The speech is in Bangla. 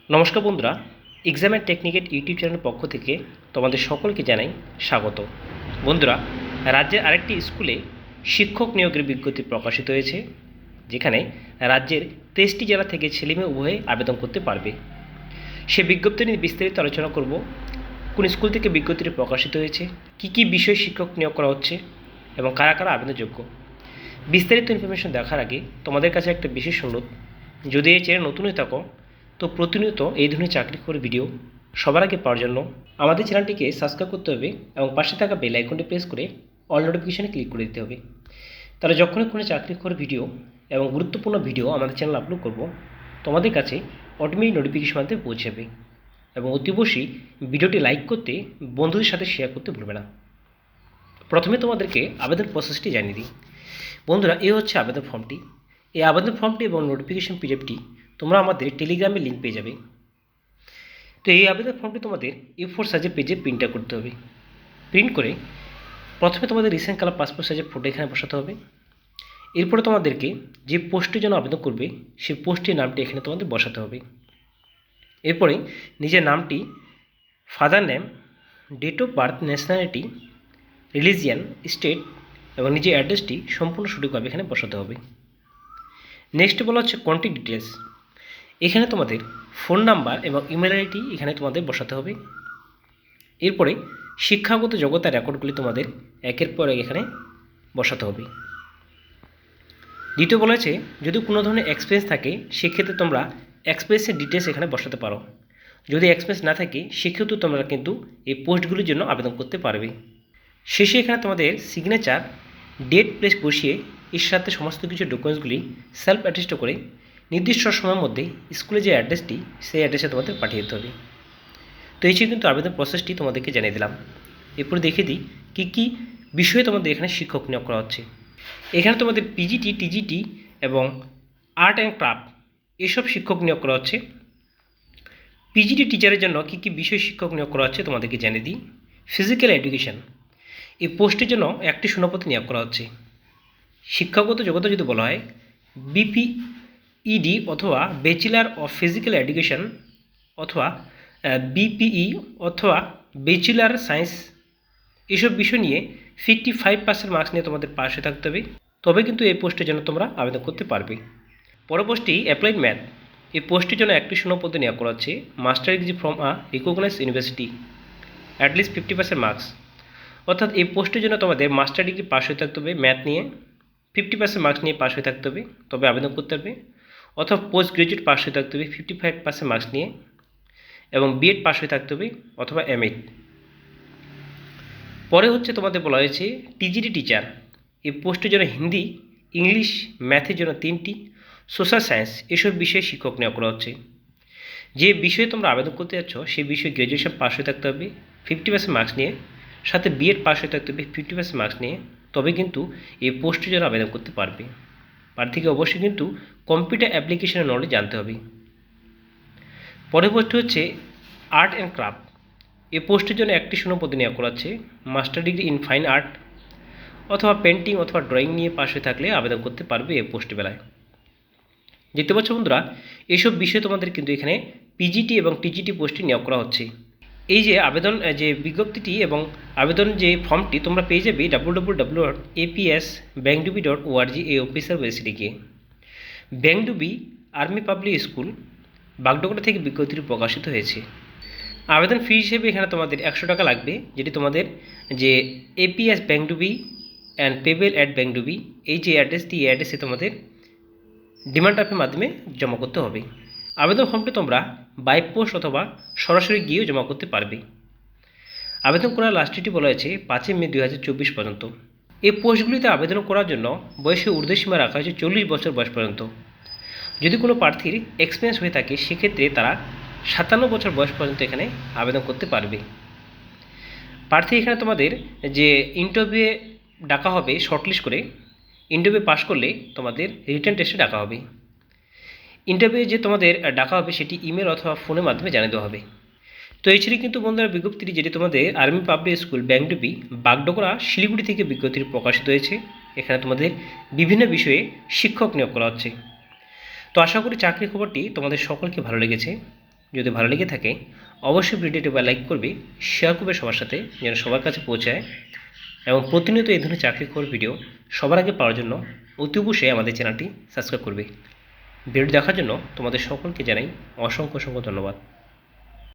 নমস্কার বন্ধুরা, এক্সাম অ্যান্ড টেকনিকের ইউটিউব চ্যানেলের পক্ষ থেকে তোমাদের সকলকে জানাই স্বাগত। বন্ধুরা, রাজ্যের আরেকটি স্কুলে শিক্ষক নিয়োগের বিজ্ঞপ্তি প্রকাশিত হয়েছে, যেখানে রাজ্যের 23টি জেলা থেকে ছেলেমেয়ে উভয়ে আবেদন করতে পারবে। সে বিজ্ঞপ্তি নিয়ে বিস্তারিত আলোচনা করব। কোন স্কুল থেকে বিজ্ঞপ্তিটি প্রকাশিত হয়েছে, কী বিষয়ে শিক্ষক নিয়োগ করা হচ্ছে এবং কারা কারা আবেদনযোগ্য। বিস্তারিত ইনফরমেশন দেখার আগে তোমাদের কাছে একটা বিশেষ অনুরোধ, যদি এই চ্যানেল নতুন হয়ে থাকো তো প্রতিনিয়ত এই ধরনের চাকরি খবরের ভিডিও সবার আগে পাওয়ার জন্য আমাদের চ্যানেলটিকে সাবস্ক্রাইব করতে হবে এবং পাশে থাকা বেল আইকনটি প্রেস করে অল নোটিফিকেশনে ক্লিক করে দিতে হবে। তাহলে যখনই কোনো চাকরি খবরের ভিডিও এবং গুরুত্বপূর্ণ ভিডিও আমাদের চ্যানেল আপলোড করব, তোমাদের কাছে অটোমেটিক নোটিফিকেশন মাধ্যমে পৌঁছাবে। এবং অতি অবশ্যই ভিডিওটি লাইক করতে, বন্ধুদের সাথে শেয়ার করতে ভুলবে না। প্রথমে তোমাদেরকে আবেদন প্রসেসটি জানিয়ে দিই। বন্ধুরা, এই হচ্ছে আবেদন ফর্মটি। এই আবেদন ফর্মটি এবং নোটিফিকেশন পিডিএফটি তোমরা আমাদের টেলিগ্রামে লিঙ্ক পেয়ে যাবে। তো এই আবেদন ফর্মটি তোমাদের A4 সাইজের পেজে প্রিন্ট করতে হবে। প্রিন্ট করে প্রথমে তোমাদের রিসেন্ট কালার পাসপোর্ট সাইজের ফটো এখানে বসাতে হবে। এরপরে তোমাদেরকে যে পোস্টের জন্য আবেদন করবে সেই পোস্টের নামটি এখানে তোমাদের বসাতে হবে। এরপরে নিজের নামটি, father name, date of birth, nationality, religion, state এবং নিজের অ্যাড্রেসটি সম্পূর্ণ সঠিকভাবে এখানে বসাতে হবে। নেক্সট বলা হচ্ছে কন্ট্যাক্ট ডিটেলস। এখানে তোমাদের ফোন নাম্বার এবং ইমেল আইডি এখানে তোমাদের বসাতে হবে। এরপরে শিক্ষাগত যোগ্যতার রেকর্ডগুলি তোমাদের একের পর এক এখানে বসাতে হবে। দ্বিতীয় বলা হয়েছে, যদি কোনো ধরনের এক্সপিরিয়েন্স থাকে সেক্ষেত্রে তোমরা এক্সপিরিয়েন্সের ডিটেলস এখানে বসাতে পারো। যদি এক্সপিরিয়েন্স না থাকে সেক্ষেত্রেও তোমরা কিন্তু এই পোস্টগুলির জন্য আবেদন করতে পারবে। শেষে এখানে তোমাদের সিগনেচার, ডেট, প্লেস বসিয়ে এর সাথে সমস্ত কিছু ডকুমেন্টসগুলি সেলফ অ্যাটেস্ট করে নির্দিষ্ট সময়ের মধ্যে স্কুলে যে অ্যাড্রেসটি সেই অ্যাড্রেসে তোমাদের পাঠিয়ে দিতে হবে। তো এই ছিল কিন্তু আবেদন প্রসেসটি তোমাদেরকে জানিয়ে দিলাম। এরপরে দেখে দিই কী বিষয়ে তোমাদের এখানে শিক্ষক নিয়োগ করা হচ্ছে। এখানে তোমাদের পিজিটি, টিজিটি এবং আর্ট অ্যান্ড ক্রাফট এসব শিক্ষক নিয়োগ করা হচ্ছে। পিজিটি টিচারের জন্য কী বিষয় শিক্ষক নিয়োগ করা হচ্ছে তোমাদেরকে জানিয়ে দিই। ফিজিক্যাল এডুকেশন, এই পোস্টের জন্য একটি শূন্যপদে নিয়োগ করা হচ্ছে। শিক্ষাগত যোগ্যতা যদি বলা হয় BPED অথবা ব্যাচেলার অফ ফিজিক্যাল এডুকেশন অথবা BPE অথবা ব্যাচেলার সায়েন্স, এসব বিষয় নিয়ে 55% মার্কস নিয়ে তোমাদের পাশ হয়ে থাকতে হবে, তবে কিন্তু এই পোস্টের জন্য তোমরা আবেদন করতে পারবে। পরবর্তী অ্যাপ্লাইড ম্যাথ, এই পোস্টের জন্য একটি শূন্যপদে নিয়োগ করা হচ্ছে। Master degree from recognise university, at least 50% marks. অর্থাৎ এই পোস্টের জন্য তোমাদের মাস্টার ডিগ্রি পাস হয়ে থাকতে হবে, ম্যাথ নিয়ে 50% মার্কস নিয়ে পাস হয়ে থাকতে হবে, তবে আবেদন করতে হবে। অথবা পোস্ট গ্রাজুয়েট পাস হয়ে থাকতে হবে 55% মার্কস নিয়ে, এবং বিএড পাস হয়ে থাকতে হবে অথবা এমএড। পরে হচ্ছে তোমাদের বলা হয়েছে টিজিটি টিচার, এই পোস্টের জন্য হিন্দি, ইংলিশ, ম্যাথের জন্য 3টি, সোশ্যাল সায়েন্স এসব বিষয়ে শিক্ষক নিয়োগ করা হচ্ছে। যে বিষয়ে তোমরা আবেদন করতে যাচ্ছ সেই বিষয়ে গ্র্যাজুয়েশন পাস হয়ে থাকতে হবে 50% মার্কস নিয়ে, সাথে বিএড পাস হয়ে থাকতে হবে 50% মার্কস নিয়ে, তবে কিন্তু এই পোস্টের জন্য আবেদন করতে পারবে। প্রার্থীকে অবশ্যই কিন্তু কম্পিউটার অ্যাপ্লিকেশনের নলেজ জানতে হবে। পরবর্তী হচ্ছে আর্ট অ্যান্ড ক্রাফট, এই পোস্টের জন্য একটি শূন্যপদে নিয়োগ করা হচ্ছে। Master degree in fine art অথবা পেন্টিং অথবা ড্রয়িং নিয়ে পাশ হয়ে থাকলে আবেদন করতে পারবে এই পোস্ট বেলায়। দেখতে পাচ্ছ বন্ধুরা, এইসব বিষয়ে তোমাদের কিন্তু এখানে পিজিটি এবং টিজিটি পোস্টে নিয়োগ করা হচ্ছে। এই যে আবেদন যে বিজ্ঞপ্তিটি এবং আবেদন যে ফর্মটি তোমরা পেয়ে যাবে www.apsbangdubi.org এই অফিসিয়াল ওয়েবসাইটে গিয়ে। Bangdubi army public school, Bagdogra থেকে বিজ্ঞপ্তিটি প্রকাশিত হয়েছে। আবেদন ফি হিসেবে এখানে তোমাদের 100 টাকা লাগবে, যেটি তোমাদের যে APS Bangdubi and payable at Bangdubi এই যে অ্যাড্রেসটি, এই অ্যাড্রেসে তোমাদের ডিমান্ড ড্রাফটের মাধ্যমে জমা করতে হবে। আবেদন ফর্মটি তোমরা বাই পোস্ট অথবা সরাসরি গিয়েও জমা করতে পারবে। আবেদন করার লাস্ট ডেটটি বলা হয়েছে 5 মে 2024 পর্যন্ত। এই পোস্টগুলিতে আবেদন করার জন্য বয়সের ঊর্ধ্বসীমা রাখা হয়েছে 40 বছর বয়স পর্যন্ত। যদি কোনো প্রার্থীর এক্সপিরিয়েন্স হয়ে থাকে সেক্ষেত্রে তারা 57 বছর বয়স পর্যন্ত এখানে আবেদন করতে পারবে। প্রার্থী এখানে তোমাদের যে ইন্টারভিউয়ে ডাকা হবে শর্টলিস্ট করে, ইন্টারভিউ পাস করলে তোমাদের রিটেন টেস্টে ডাকা হবে। ইন্টারভিউ যে তোমাদের ডাকা হবে সেটি ইমেল অথবা ফোনের মাধ্যমে জানিয়ে দেওয়া হবে। তো এই ছিল কিন্তু বন্ধুরা বিজ্ঞপ্তিটি, যেটি তোমাদের army public school Bengdubi Bagdogra Siliguri থেকে বিজ্ঞপ্তিটি প্রকাশিত হয়েছে। এখানে তোমাদের বিভিন্ন বিষয়ে শিক্ষক নিয়োগ করা হচ্ছে। তো আশা করি চাকরির খবরটি তোমাদের সকলকে ভালো লেগেছে। যদি ভালো লেগে থাকে অবশ্যই ভিডিওটি লাইক করবে, শেয়ার করবে সবার সাথে, যেন সবার কাছে পৌঁছায়। এবং প্রতিনিয়ত এই ধরনের চাকরির খবর ভিডিও সবার আগে পাওয়ার জন্য অতি অবশ্যই আমাদের চ্যানেলটি সাবস্ক্রাইব করবে। ভিডিও দেখার জন্য তোমাদের সকলকে জানাই অসংখ্য ধন্যবাদ।